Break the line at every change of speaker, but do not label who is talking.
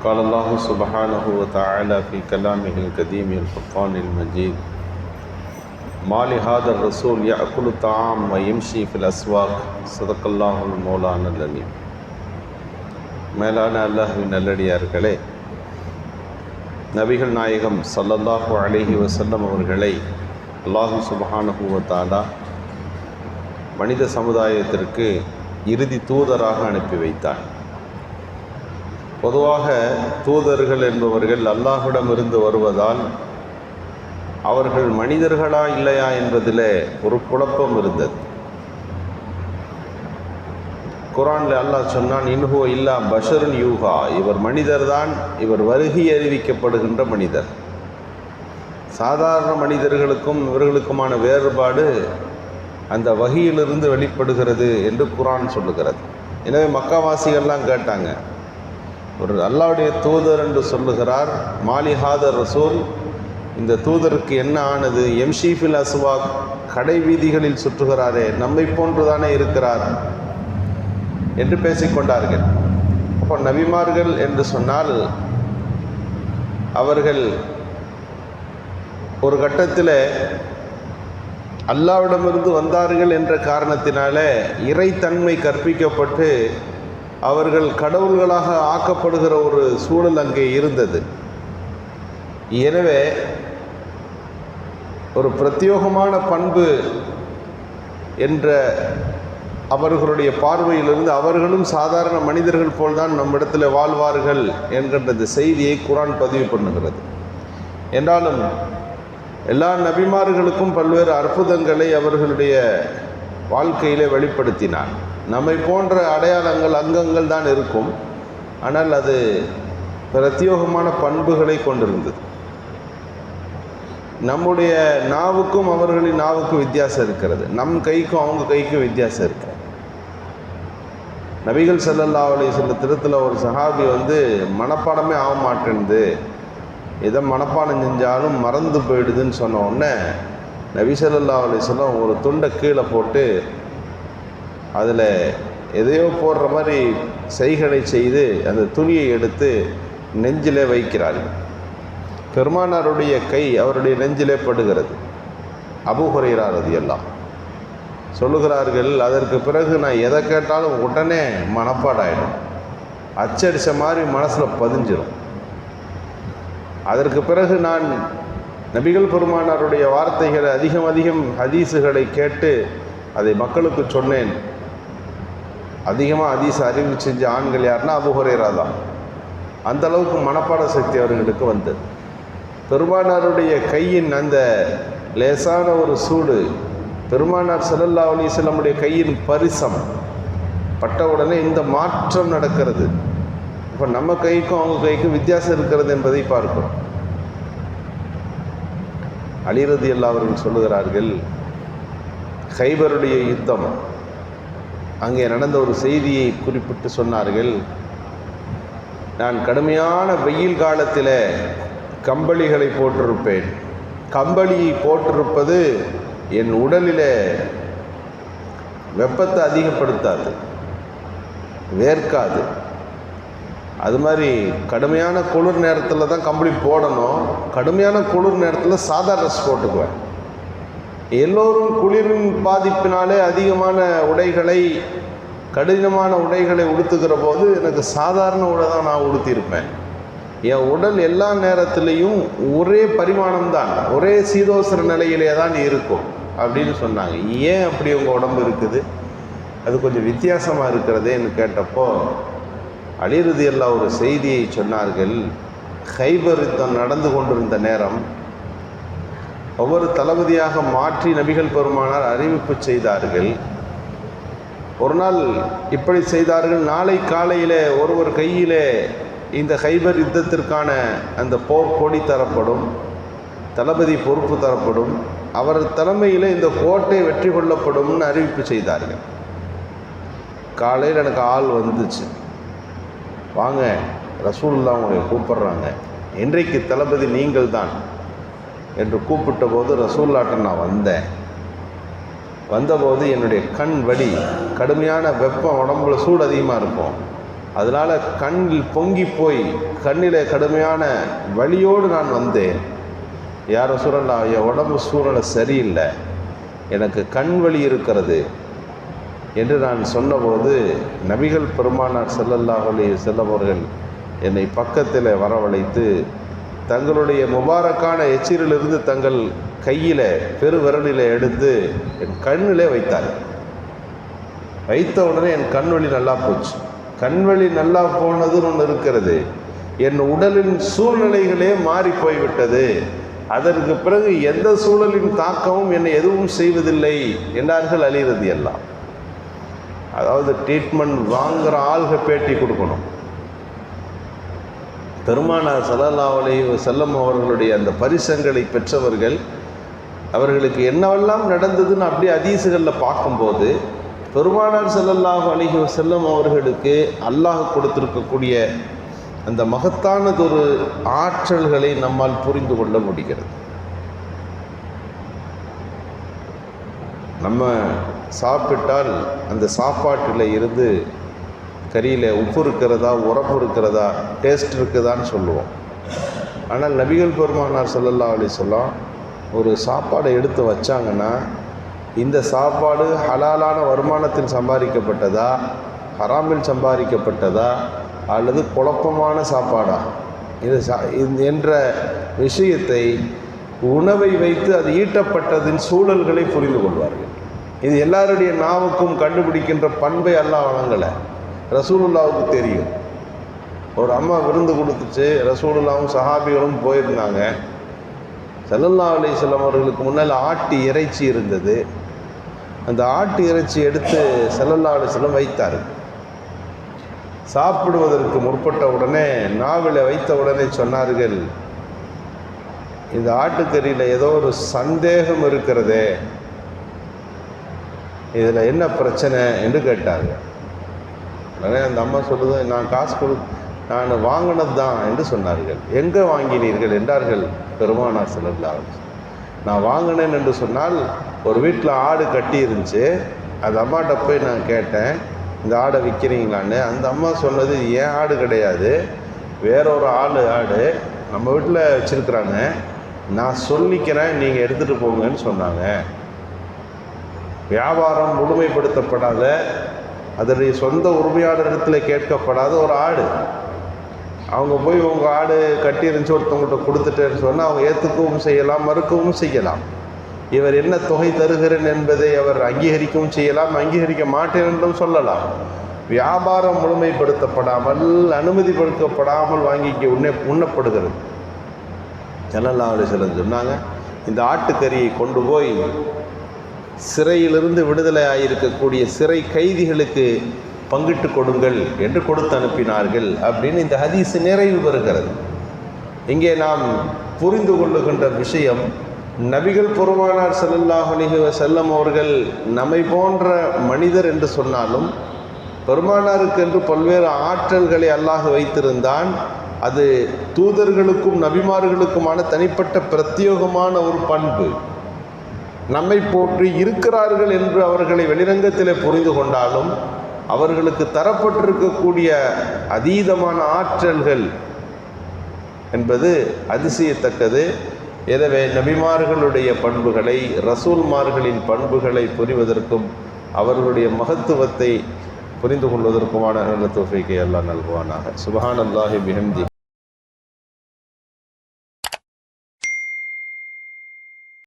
قال الله سبحانه وتعالى في كلامه القديم الفرقان المجيد ما لهذا الرسول يأكل الطعام ويمشي في الأسواق صدق الله المولانا العليم. மேலான அல்லாஹ்வின் நல்லடியார்களே, நபிகள் நாயகம் ஸல்லல்லாஹு அலைஹி வஸல்லம் அவர்களை அல்லாஹ் சுப்ஹானஹு வ தஆலா மனித சமுதாயத்திற்கு இறுதி தூதராக அனுப்பி வைத்தார். பொதுவாக தூதர்கள் என்பவர்கள் அல்லாஹ்விடமிருந்து வருவதால் அவர்கள் மனிதர்களா இல்லையா என்பதில் ஒரு குழப்பம் இருந்தது. குர்ஆனில் அல்லாஹ் சொன்னான், இன்ஹுவ இல்லா பஷருன் யூஹா, இவர் மனிதர்தான், இவர் வருகை அறிவிக்கப்படுகின்ற மனிதர். சாதாரண மனிதர்களுக்கும் இவர்களுக்குமான வேறுபாடு அந்த வஹியிலிருந்து வெளிப்படுகிறது என்று குர்ஆன் சொல்லுகிறது. எனவே மக்காவாசிகள்லாம் கேட்டாங்க, ஒரு அல்லாஹ்வுடைய தூதர் என்று சொல்லுகிறார், மாலிஹாதர் ரசூல், இந்த தூதருக்கு என்ன ஆனது? எம்ஷீஃபில் அஸ்வாக், கடை வீதிகளில் சுற்றுகிறாரே, நம்மை போன்றுதானே இருக்கிறார் என்று பேசிக்கொண்டார்கள். அப்போ நபிமார்கள் என்று சொன்னால் அவர்கள் ஒரு கட்டத்தில் அல்லாஹ்விடமிருந்து வந்தார்கள் என்ற காரணத்தினாலே இறைத்தன்மை கற்பிக்கப்பட்டு அவர்கள் கடவுள்களாக ஆக்கப்படுகிற ஒரு சூழல் அங்கே இருந்தது. எனவே ஒரு பிரத்யேகமான பண்பு என்ற அவர்களுடைய பார்வையிலிருந்து அவர்களும் சாதாரண மனிதர்கள் போல்தான் நம்மிடத்தில் வாழ்வார்கள் என்கின்ற இந்த செய்தியை குர்ஆன் பதிவு பண்ணுகிறது. என்றாலும் எல்லா நபிமார்களுக்கும் பல்வேறு அற்புதங்களை அவர்களுடைய வாழ்க்கையிலே வெளிப்படுத்தினார். நம்மை போன்ற அடையாளங்கள் அங்கங்கள் தான் இருக்கும், ஆனால் அது பிரத்யேகமான பண்புகளை கொண்டிருந்தது. நம்முடைய நாவுக்கும் அவர்களின் நாவுக்கும் வித்தியாசம் இருக்கிறது, நம் கைக்கும் அவங்க கைக்கும் வித்தியாசம் இருக்கிறது. நபிகள் ஸல்லல்லாஹு அலைஹி வஸல்லம் திருத்தில் ஒரு சஹாபி மனப்பாடமே ஆக மாட்டேன்து, எதை மனப்பாடம் செஞ்சாலும் மறந்து போயிடுதுன்னு சொன்ன உடனே நபி ஸல்லல்லாஹு அலைஹி வஸல்லம் ஒரு துண்டை கீழே போட்டு அதில் எதையோ போடுற மாதிரி செய்களை செய்து அந்த துணியை எடுத்து நெஞ்சிலே வைக்கிறார்கள். பெருமானாருடைய கை அவருடைய நெஞ்சிலே படுகிறது. அபூ ஹுரைரா ரலியல்லாஹு சொல்லுகிறார்கள், அதற்கு பிறகு நான் எதை கேட்டாலும் உடனே மனப்பாடாயிடும், அச்சடித்த மாதிரி மனசில் பதிஞ்சிடும். அதற்கு பிறகு நான் நபிகள் பெருமானாருடைய வார்த்தைகளை அதிகம் ஹதீஸுகளை கேட்டு அதை மக்களுக்கு சொன்னேன். அதிகமாக ஹதீஸ் அறிவு செஞ்ச ஆண்கள் யாருன்னா அபூ ஹுரைரா தான். அந்த அளவுக்கு மனப்பாட சக்தி அவர்களுக்கு வந்தது. பெருமானாருடைய கையின் அந்த லேசான ஒரு சூடு, பெருமானார் ஸல்லல்லாஹு அலைஹி வஸல்லமுடைய கையின் பரிசம் பட்ட உடனே இந்த மாற்றம் நடக்கிறது. இப்போ நம்ம கைக்கும் அவங்க கைக்கும் வித்தியாசம் இருக்கிறது என்பதை பார்க்கிறோம். அலி ரலியல்லாஹு அவர்கள் சொல்லுகிறார்கள், கைபருடைய யுத்தம் அங்கே நடந்த ஒரு செய்தியை குறிப்பிட்டு சொன்னார்கள். நான் கடுமையான வெயில் காலத்தில் கம்பளிகளை போட்டிருப்பேன். கம்பளியை போட்டிருப்பது என் உடலில் வெப்பத்தை அதிகப்படுத்தாது, வேர்க்காது. அது மாதிரி கடுமையான குளிர் நேரத்தில் தான் கம்பளி போடணும், கடுமையான குளிர் நேரத்தில் சாதா ட்ரெஸ் போட்டுக்குவேன். எல்லோரும் குளிரின் பாதிப்பினாலே அதிகமான உடைகளை, கடினமான உடைகளை உடுத்துக்கிற போது எனக்கு சாதாரண உடை தான் நான் உடுத்தியிருப்பேன். என் உடல் எல்லா நேரத்துலேயும் ஒரே பரிமாணம்தான், ஒரே சீதோசர நிலையிலே தான் இருக்கும் அப்படின்னு சொன்னாங்க. ஏன் அப்படி உங்கள் உடம்பு இருக்குது, அது கொஞ்சம் வித்தியாசமாக இருக்கிறதேன்னு கேட்டப்போ அலி ரலியல்லாஹு ஒரு செய்தியை சொன்னார்கள். கைபர் யுத்தம் நடந்து கொண்டிருந்த நேரம் ஒவ்வொரு தளபதியாக மாற்றி நபிகள் பெருமானார் அறிவிப்பு செய்தார்கள். ஒரு நாள் இப்படி செய்தார்கள், நாளை காலையில் ஒருவர் கையிலே இந்த கைபர் யுத்தத்திற்கான அந்த போர் கொடி தரப்படும், தளபதி பொறுப்பு தரப்படும், அவர் தலைமையில் இந்த கோட்டை வெற்றி கொள்ளப்படும்னு அறிவிப்பு செய்தார்கள். காலையில் எனக்கு ஆள் வந்துச்சு, வாங்க ரசூலுல்லாஹ் உங்களை கூப்பிட்றாங்க, இன்றைக்கு தளபதி நீங்கள் தான் என்று கூப்பிட்ட போது ரசூலுல்லாஹ்ட்ட நான் வந்தேன். வந்தபோது என்னுடைய கண் வலி, கடுமையான வெப்பம், உடம்புல சூடு அதிகமாக இருக்கும். அதனால் கண்ணில் பொங்கி போய் கண்ணில் கடுமையான வலியோடு நான் வந்தேன். யார் ரசூலல்லாஹ், என் உடம்பு சூழ்நிலை சரியில்லை, எனக்கு கண் வலி இருக்கிறது என்று நான் சொன்னபோது நபிகள் பெருமானார் ஸல்லல்லாஹு அலைஹி வஸல்லம் அவர்கள் என்னை பக்கத்தில் வரவழைத்து தங்களுடைய முபாரக்கான எச்சிலிலிருந்து தங்கள் கையில் பெருவிரலில் எடுத்து என் கண்ணிலே வைத்தார். வைத்த உடனே என் கண்வழி நல்லா போச்சு. கண்வழி நல்லா போனதுன்னு ஒன்று இருக்கிறது. என் உடலின் சூழ்நிலைகளே மாறி போய்விட்டது. அதற்கு பிறகு எந்த சூழலின் தாக்கமும் என்னை எதுவும் செய்வதில்லை என்றார்கள் அலி ரலியல்லாஹு. அதாவது ட்ரீட்மெண்ட் வாங்குகிற ஆள்க பேட்டி கொடுக்கணும். பெருமானார் ஸல்லல்லாஹு அலைஹி வஸல்லம் அவர்களுடைய அந்த பரிசங்களை பெற்றவர்கள், அவர்களுக்கு என்னவெல்லாம் நடந்ததுன்னு அப்படியே ஹதீஸுகளில் பார்க்கும்போது பெருமானார் ஸல்லல்லாஹு அலைஹி வஸல்லம் அவர்களுக்கு அல்லாஹ் கொடுத்திருக்கக்கூடிய அந்த மகத்தானதொரு ஆற்றல்களை நம்மால் புரிந்து கொள்ள முடிகிறது. நம்ம சாப்பிட்டால் அந்த சாப்பாட்டில் இருந்து கறியில் உப்பு இருக்கிறதா, உரப்பு இருக்கிறதா, டேஸ்ட் இருக்குதான்னு சொல்லுவோம். ஆனால் நபிகள் பெருமானார் ஸல்லல்லாஹு அலைஹி வஸல்லம் ஒரு சாப்பாடை எடுத்து வச்சாங்கன்னா, இந்த சாப்பாடு ஹலாலான வருமானத்தில் சம்பாதிக்கப்பட்டதா, ஹராமில் சம்பாதிக்கப்பட்டதா, அல்லது குழப்பமான சாப்பாடா, இது என்ற விஷயத்தை உணவை வைத்து அது ஈட்டப்பட்டதின் சூழல்களை புரிந்து கொள்வார்கள். இது எல்லாருடைய நாவுக்கும் கண்டுபிடிக்கின்ற பண்பை அல்லாஹ் வழங்கலை. ரசூலுல்லாவுக்கு தெரியும். ஒரு அம்மா விருந்து கொடுத்துச்சு, ரசூலுல்லாவும் சஹாபிகளும் போயிருந்தாங்க. ஸல்லல்லாஹு அலைஹி வஸல்லம் அவர்களுக்கு முன்னால் ஆட்டு இறைச்சி இருந்தது. அந்த ஆட்டு இறைச்சி எடுத்து ஸல்லல்லாஹு அலைஹி வஸல்லம் வைத்தார். சாப்பிடுவதற்கு முற்பட்ட உடனே நாவில் வைத்த உடனே சொன்னார்கள், இந்த ஆட்டுக்கறியில் ஏதோ ஒரு சந்தேகம் இருக்கிறதே, இதில் என்ன பிரச்சனை என்று கேட்டார்கள். உடனே அந்த அம்மா சொல்லுது, நான் காசு நான் வாங்கினது தான் என்று சொன்னார்கள். எங்கே வாங்கினீர்கள் என்றார்கள் பெருமானார் ஸல்லல்லாஹு அலைஹி வஸல்லம். நான் வாங்கினேன் என்று சொன்னால், ஒரு வீட்டில் ஆடு கட்டி இருந்துச்சு. அந்த அம்மாட்ட போய் நான் கேட்டேன், இந்த ஆடை விற்கிறீங்களான்னு. அந்த அம்மா சொன்னது, ஏன் ஆடு கிடையாது, வேறொரு ஆடு நம்ம வீட்டில் வச்சுருக்குறாங்க, நான் சொல்லிக்கிறேன், நீங்கள் எடுத்துகிட்டு போங்கன்னு சொன்னாங்க. வியாபாரம் முழுமைப்படுத்தப்படாத, அதனுடைய சொந்த உரிமையாளரிடத்தில் கேட்கப்படாத ஒரு ஆடு, அவங்க போய் உங்கள் ஆடு கட்டி இருந்துச்சு ஒருத்தவங்கள்ட்ட கொடுத்துட்டேன்னு சொன்னால் அவங்க ஏற்றுக்கவும் செய்யலாம், மறுக்கவும் செய்யலாம். இவர் என்ன தொகை தருகிறேன் என்பதை அவர் அங்கீகரிக்கவும் செய்யலாம், அங்கீகரிக்க மாட்டேன் என்றும் சொல்லலாம். வியாபாரம் முழுமைப்படுத்தப்படாமல், அனுமதிப்படுத்தப்படாமல் வாங்கிக்க உண்ணப்படுகிறது. ஸல்லல்லாஹு அலைஹி வஸல்லம் சொன்னாங்க, இந்த ஆட்டுக்கறியை கொண்டு போய் சிறையிலிருந்து விடுதலை ஆகியிருக்கக்கூடிய சிறை கைதிகளுக்கு பங்கிட்டு கொடுங்கள் என்று கொடுத்து அனுப்பினார்கள் அப்படின்னு இந்த ஹதீஸ் நிறைவு பெறுகிறது. இங்கே நாம் புரிந்து கொள்ளுகின்ற விஷயம், நபிகள் பெருமானார் ஸல்லல்லாஹு அலைஹி வஸல்லம் அவர்கள் நம்மை போன்ற மனிதர் என்று சொன்னாலும் பெருமானாருக்கு என்று பல்வேறு ஆற்றல்களை அல்லாஹ் வைத்திருந்தான். அது தூதர்களுக்கும் நபிமார்களுக்குமான தனிப்பட்ட பிரத்யேகமான ஒரு பண்பு. நம்மை போற்றி இருக்கிறார்கள் என்று அவர்களை வெளிரங்கத்தில் புரிந்து கொண்டாலும் அவர்களுக்கு தரப்பட்டிருக்கக்கூடிய அதீதமான ஆற்றல்கள் என்பது அதிசயத்தக்கது. எனவே நபிமார்களுடைய பண்புகளை, ரசூல்மார்களின் பண்புகளை புரிவதற்கும் அவர்களுடைய மகத்துவத்தை புரிந்து கொள்வதற்குமான நல்ல தௌஃபீக்கை அல்லாஹ் நல்குவானாக. சுப்ஹானல்லாஹி பிஹம்தி.